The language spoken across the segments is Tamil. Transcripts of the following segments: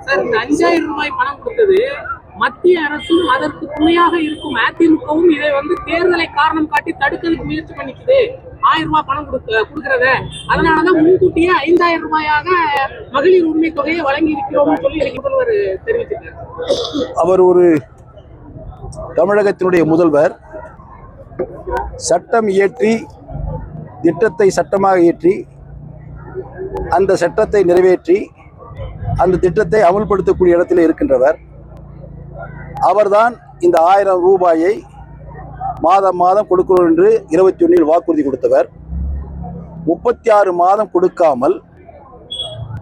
சார், இந்த 5000 ரூபாய் பணம் கொடுத்தது மத்திய அரசும் அதற்கு துணையாக இருக்கும் அதிமுகவும் இதை தேர்தலை காரணம் காட்டி தடுக்கிறதுக்கு முயற்சி பண்ணிக்குது. 1000 ரூபாய் பணம் கொடுக்கறத அதனாலதான் முன்கூட்டியே 5000 ரூபாயாக மகளிர் உரிமை தொகையை வழங்கி இருக்கிறோம் சொல்லி முதல்வர் தெரிவிச்சிருக்காரு. அவர் ஒரு தமிழகத்தினுடைய முதல்வர் சட்டம் இயற்றி திட்டத்தை சட்டமாக இயற்றி அந்த சட்டத்தை நிறைவேற்றி அந்த திட்டத்தை அமல்படுத்தக்கூடிய இடத்தில் இருக்கின்றவர். அவர்தான் இந்த 1000 ரூபாயை மாதம் மாதம் கொடுக்கிறோம் என்று 21 வாக்குறுதி கொடுத்தவர். 36 மாதம் கொடுக்காமல்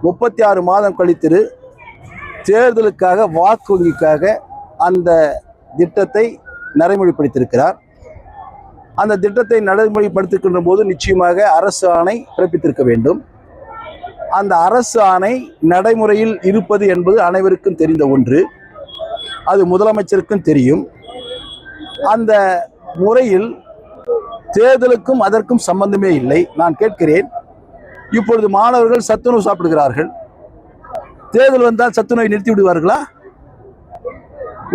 36 மாதம் கழித்து தேர்தலுக்காக வாக்குறுதிக்காக அந்த திட்டத்தை நடைமுறைப்படுத்தியிருக்கிறார். அந்த திட்டத்தை நடைமுறைப்படுத்துகின்ற போது நிச்சயமாக அரசு ஆணை பிறப்பித்திருக்க வேண்டும். அந்த அரசு ஆணை நடைமுறையில் இருப்பது என்பது அனைவருக்கும் தெரிந்த ஒன்று. அது முதலமைச்சருக்கும் தெரியும். அந்த முறையில் தேர்தலுக்கும் அதற்கும் சம்பந்தமே இல்லை. நான் கேட்கிறேன், இப்பொழுது மாணவர்கள் சத்துணவு சாப்பிடுகிறார்கள். தேர்தல் வந்தால் சத்துணவை நிறுத்தி விடுவார்களா?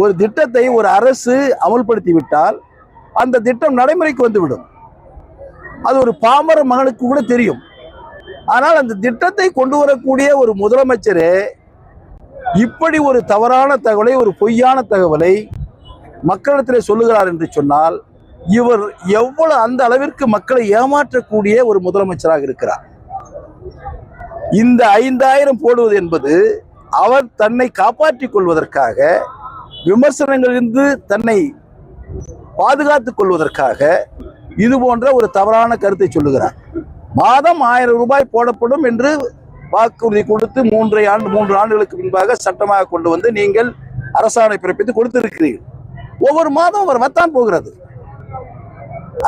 ஒரு திட்டத்தை ஒரு அரசு அமல்படுத்தி விட்டால் அந்த திட்டம் நடைமுறைக்கு வந்துவிடும். அது ஒரு பாமர மகனுக்கு கூட தெரியும். ஆனால் அந்த திட்டத்தை கொண்டு வரக்கூடிய ஒரு முதலமைச்சரே இப்படி ஒரு தவறான தகவலை, ஒரு பொய்யான தகவலை மக்களிடத்தில் சொல்லுகிறார் என்று சொன்னால் இவர் எவ்வளவு அந்த அளவிற்கு மக்களை ஏமாற்றக்கூடிய ஒரு முதலமைச்சராக இருக்கிறார். இந்த 5000 போடுவது என்பது அவர் தன்னை காப்பாற்றிக் கொள்வதற்காக, விமர்சனங்களிலிருந்து தன்னை பாதுகாத்துக் கொள்வதற்காக இது போன்ற ஒரு தவறான கருத்தை சொல்லுகிறார். மாதம் 1000 ரூபாய் போடப்படும் என்று வாக்குறுதி கொடுத்து 3 ஆண்டுகளுக்கு முன்பாக சட்டமாக கொண்டு வந்து நீங்கள் அரசாணை பிறப்பித்து கொடுத்திருக்கிறீர்கள். ஒவ்வொரு மாதம் அவர் வத்தான் போகிறது.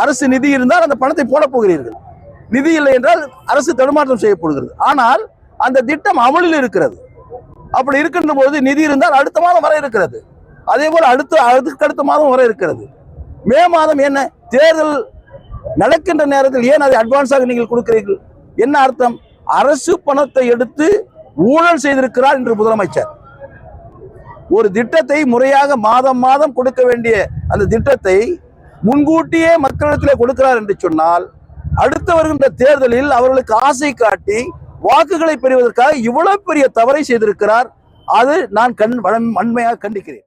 அரசு நிதி இருந்தால் அந்த பணத்தை போட போகிறீர்கள். நிதி இல்லை என்றால் அரசு தடுமாற்றம் செய்யப்படுகிறது. ஆனால் அந்த திட்டம் அமலில் இருக்கிறது. அப்படி இருக்கின்ற போது நிதி இருந்தால் அடுத்த மாதம் வர இருக்கிறது. அதே போல அடுத்த மாதம் வர இருக்கிறது. மே மாதம் என்ன தேர்தல் நடக்கின்ற நேரத்தில் ஏன் அதை அட்வான்ஸாக நீங்கள் கொடுக்கிறீர்கள்? என்ன அர்த்தம்? அரசு பணத்தை எடுத்து ஊழல் செய்திருக்கிறார் என்று முதலமைச்சர். ஒரு திட்டத்தை முறையாக மாதம் மாதம் கொடுக்க வேண்டிய அந்த திட்டத்தை முன்கூட்டியே மக்களிடத்தில் கொடுக்கிறார் என்று சொன்னால் அடுத்து வருகின்ற தேர்தலில் அவர்களுக்கு ஆசை காட்டி வாக்குகளை பெறுவதற்காக இவ்வளவு பெரிய தவறை செய்திருக்கிறார். அது நான் வன்மையாக கண்டிக்கிறேன்.